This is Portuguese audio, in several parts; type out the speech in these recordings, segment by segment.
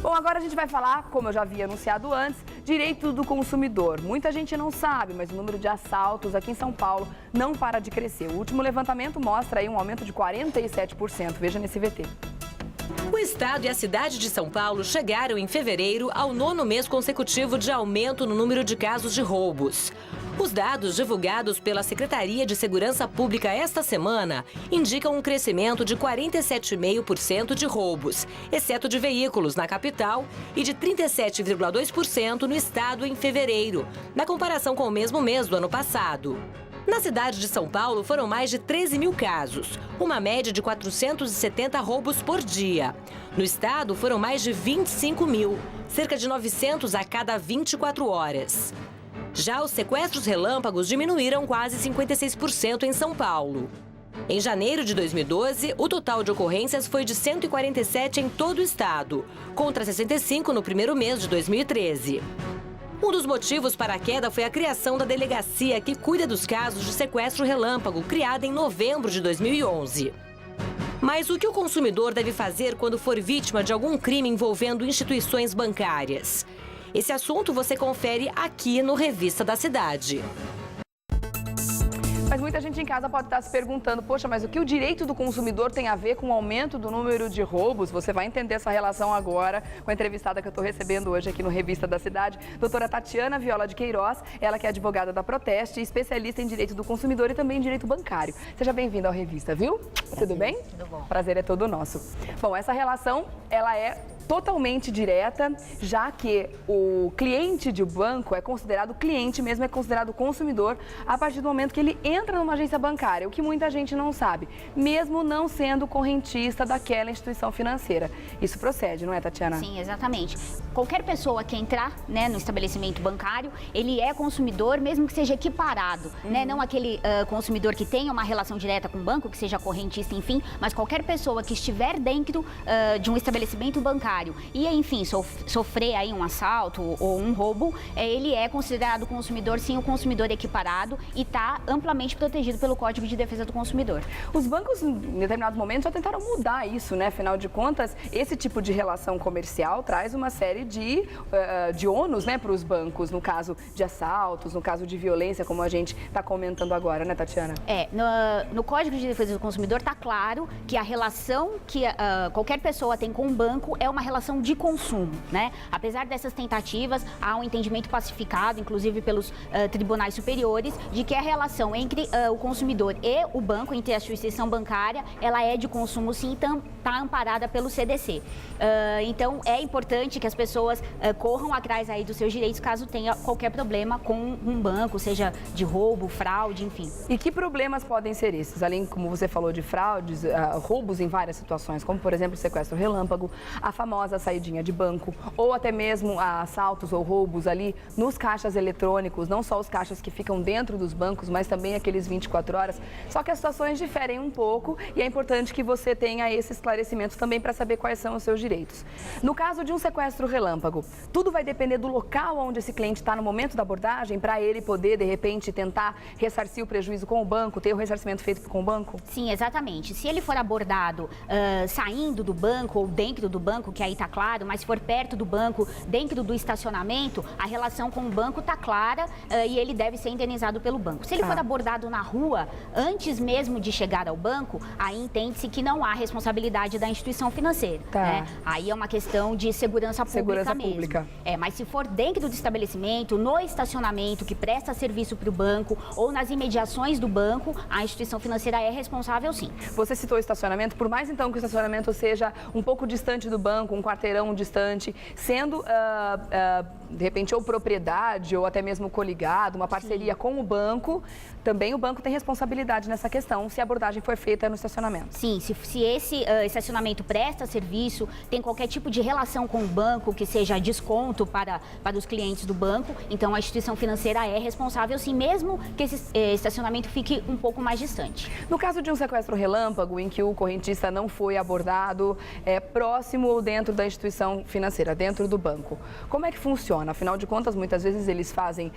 Bom, agora a gente vai falar, como eu já havia anunciado antes, direito do consumidor. Muita gente não sabe, mas o número de assaltos aqui em São Paulo não para de crescer. O último levantamento mostra aí um aumento de 47%. Veja nesse VT. O estado e a cidade de São Paulo chegaram em fevereiro ao 9º mês consecutivo de aumento no número de casos de roubos. Os dados divulgados pela Secretaria de Segurança Pública esta semana indicam um crescimento de 47,5% de roubos, exceto de veículos na capital, e de 37,2% no estado em fevereiro, na comparação com o mesmo mês do ano passado. Na cidade de São Paulo foram mais de 13 mil casos, uma média de 470 roubos por dia. No estado foram mais de 25 mil, cerca de 900 a cada 24 horas. Já os sequestros relâmpagos diminuíram quase 56% em São Paulo. Em janeiro de 2012, o total de ocorrências foi de 147 em todo o estado, contra 65 no primeiro mês de 2013. Um dos motivos para a queda foi a criação da delegacia que cuida dos casos de sequestro relâmpago, criada em novembro de 2011. Mas o que o consumidor deve fazer quando for vítima de algum crime envolvendo instituições bancárias? Esse assunto você confere aqui no Revista da Cidade. Mas muita gente em casa pode estar se perguntando, poxa, mas o que o direito do consumidor tem a ver com o aumento do número de roubos? Você vai entender essa relação agora com a entrevistada que eu estou recebendo hoje aqui no Revista da Cidade, doutora Tatiana Viola de Queiroz, ela que é advogada da Proteste, especialista em direito do consumidor e também em direito bancário. Seja bem-vinda ao Revista, viu? Tudo bem? Tudo bom. Prazer é todo nosso. Bom, essa relação, ela é totalmente direta, já que o cliente de banco é considerado cliente, mesmo é considerado consumidor, a partir do momento que ele entra numa agência bancária, o que muita gente não sabe, mesmo não sendo correntista daquela instituição financeira. Isso procede, não é, Tatiana? Sim, exatamente. Qualquer pessoa que entrar, né, no estabelecimento bancário, ele é consumidor, mesmo que seja equiparado, né? Não aquele consumidor que tenha uma relação direta com o banco, que seja correntista, enfim, mas qualquer pessoa que estiver dentro de um estabelecimento bancário e, enfim, sofrer aí um assalto ou um roubo, ele é considerado consumidor, sim, o consumidor equiparado e está amplamente protegido pelo Código de Defesa do Consumidor. Os bancos, em determinados momentos, já tentaram mudar isso, né? Afinal de contas, esse tipo de relação comercial traz uma série de ônus, né, para os bancos, no caso de assaltos, no caso de violência, como a gente está comentando agora, né, Tatiana? No Código de Defesa do Consumidor está claro que a relação que qualquer pessoa tem com o banco é uma relação de consumo, né? Apesar dessas tentativas, há um entendimento pacificado, inclusive pelos tribunais superiores, de que a relação entre o consumidor e o banco, entre a instituição bancária, ela é de consumo, sim, está amparada pelo CDC. Então, é importante que as pessoas corram atrás aí dos seus direitos caso tenha qualquer problema com um banco, seja de roubo, fraude, enfim. E que problemas podem ser esses? Além, como você falou, de fraudes, roubos em várias situações, como, por exemplo, sequestro relâmpago, a famosa saidinha de banco, ou até mesmo assaltos ou roubos ali nos caixas eletrônicos, não só os caixas que ficam dentro dos bancos, mas também aqueles 24 horas. Só que as situações diferem um pouco e é importante que você tenha esse esclarecimento também para saber quais são os seus direitos. No caso de um sequestro relâmpago, tudo vai depender do local onde esse cliente está no momento da abordagem, para ele poder, de repente, tentar ressarcir o prejuízo com o banco, ter o ressarcimento feito com o banco? Sim, exatamente. Se ele for abordado saindo do banco ou dentro do banco, que aí está claro, mas se for perto do banco, dentro do estacionamento, a relação com o banco está clara e ele deve ser indenizado pelo banco. Se ele for abordado na rua, antes mesmo de chegar ao banco, aí entende-se que não há responsabilidade da instituição financeira. Né? Aí é uma questão de segurança pública mesmo. Mas se for dentro do estabelecimento, no estacionamento que presta serviço para o banco ou nas imediações do banco, a instituição financeira é responsável, sim. Você citou o estacionamento, por mais então que o estacionamento seja um pouco distante do banco, um quarteirão distante, sendo, de repente, ou propriedade ou até mesmo coligado, uma parceria com o banco, também o banco tem responsabilidade nessa questão, se a abordagem for feita no estacionamento. Sim, se esse estacionamento presta serviço, tem qualquer tipo de relação com o banco, que seja desconto para os clientes do banco, então a instituição financeira é responsável, sim, mesmo que esse estacionamento fique um pouco mais distante. No caso de um sequestro relâmpago, em que o correntista não foi abordado próximo ou dentro da instituição financeira, dentro do banco, como é que funciona? funciona. Afinal de contas, muitas vezes eles fazem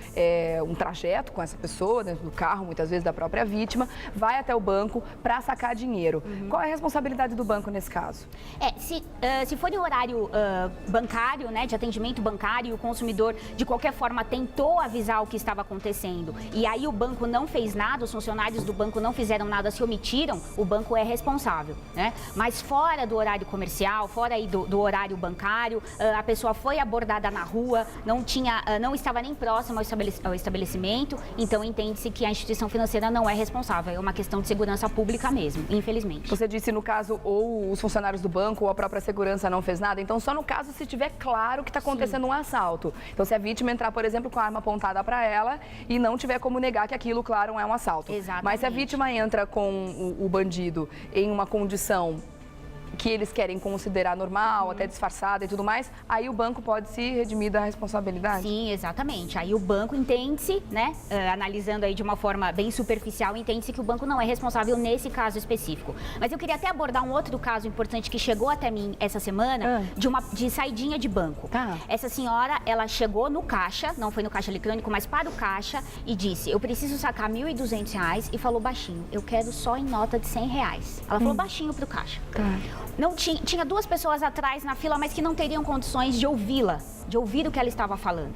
um trajeto com essa pessoa, dentro do carro, muitas vezes da própria vítima, vai até o banco para sacar dinheiro. Qual é a responsabilidade do banco nesse caso? Se for em horário bancário, né, de atendimento bancário, o consumidor de qualquer forma tentou avisar o que estava acontecendo e aí o banco não fez nada, os funcionários do banco não fizeram nada, se omitiram, o banco é responsável, né? Mas fora do horário comercial, fora aí do horário bancário, a pessoa foi abordada na rua, não estava nem próxima ao estabelecimento, então entende-se que a instituição financeira não é responsável, é uma questão de segurança pública mesmo, infelizmente. Você disse no caso ou os funcionários do banco ou a própria segurança não fez nada, então só no caso se tiver claro que está acontecendo um assalto. Então se a vítima entrar, por exemplo, com a arma apontada para ela e não tiver como negar que aquilo, claro, é um assalto. Exatamente. Mas se a vítima entra com o bandido em uma condição que eles querem considerar normal, até disfarçada e tudo mais, aí o banco pode se redimir da responsabilidade? Sim, exatamente. Aí o banco entende-se, né, analisando aí de uma forma bem superficial, entende-se que o banco não é responsável nesse caso específico. Mas eu queria até abordar um outro caso importante que chegou até mim essa semana, de saidinha de banco. Essa senhora, ela chegou no caixa, não foi no caixa eletrônico, mas para o caixa e disse, eu preciso sacar R$ 1.200 e falou baixinho, eu quero só em nota de R$ 100. Ela falou baixinho para o caixa. Não tinha duas pessoas atrás na fila, mas que não teriam condições de ouvi-la, de ouvir o que ela estava falando.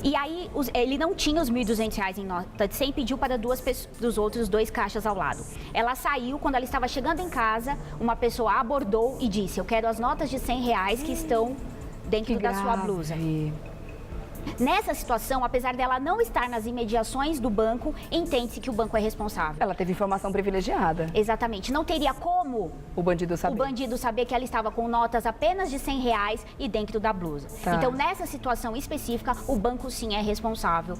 E aí, ele não tinha os R$ 1.200 em nota de 100 e pediu para dos outros 2 caixas ao lado. Ela saiu, quando ela estava chegando em casa, uma pessoa a abordou e disse, eu quero as notas de R$ 100 que estão dentro da sua blusa. Nessa situação, apesar dela não estar nas imediações do banco, entende-se que o banco é responsável. Ela teve informação privilegiada. Exatamente. Não teria como o bandido saber que ela estava com notas apenas de R$ 100 e dentro da blusa. Então, nessa situação específica, o banco sim é responsável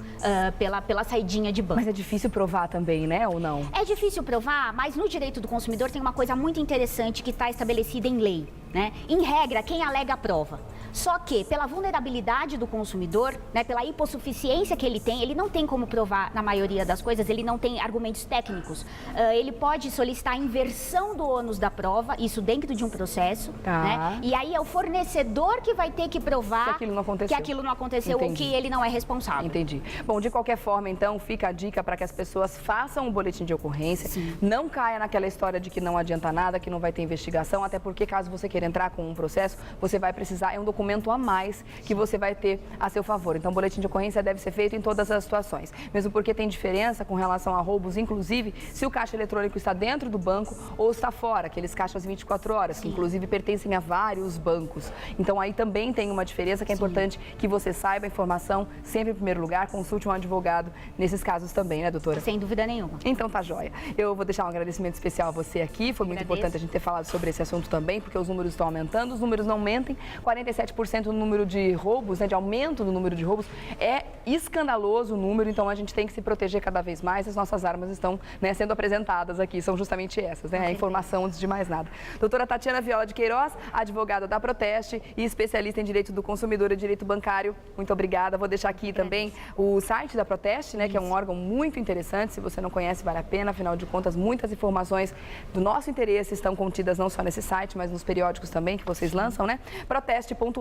pela saidinha de banco. Mas é difícil provar também, né? Ou não? É difícil provar, mas no direito do consumidor tem uma coisa muito interessante que está estabelecida em lei, né? Em regra, quem alega prova. Só que, pela vulnerabilidade do consumidor, né, pela hipossuficiência que ele não tem como provar, na maioria das coisas, ele não tem argumentos técnicos. Ele pode solicitar a inversão do ônus da prova, isso dentro de um processo, né? E aí é o fornecedor que vai ter que provar que aquilo não aconteceu ou que ele não é responsável. Entendi. Bom, de qualquer forma, então, fica a dica para que as pessoas façam um boletim de ocorrência, não caia naquela história de que não adianta nada, que não vai ter investigação, até porque caso você queira entrar com um processo, você vai precisar, é um documento a mais que você vai ter a seu favor. Então, o boletim de ocorrência deve ser feito em todas as situações. Mesmo porque tem diferença com relação a roubos, inclusive, se o caixa eletrônico está dentro do banco ou está fora, aqueles caixas 24 horas, que inclusive pertencem a vários bancos. Então, aí também tem uma diferença que é importante que você saiba a informação, sempre em primeiro lugar, consulte um advogado nesses casos também, né, doutora? Sem dúvida nenhuma. Então, tá joia. Eu vou deixar um agradecimento especial a você aqui, foi muito importante a gente ter falado sobre esse assunto também, porque os números estão aumentando, os números não mentem, 47% do número de roubos, né, de aumento no número de roubos, é escandaloso o número, então a gente tem que se proteger cada vez mais, as nossas armas estão, né, sendo apresentadas aqui, são justamente essas, né, a informação antes de mais nada. Doutora Tatiana Viola de Queiroz, advogada da Proteste e especialista em direito do consumidor e direito bancário, muito obrigada. Vou deixar aqui também o site da Proteste, né, que é um órgão muito interessante, se você não conhece, vale a pena, afinal de contas, muitas informações do nosso interesse estão contidas não só nesse site, mas nos periódicos também que vocês lançam, né, proteste.org.br.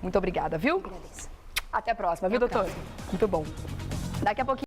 Muito obrigada, viu? Agradeço. Até a próxima, viu, doutor? Muito bom. Daqui a pouquinho.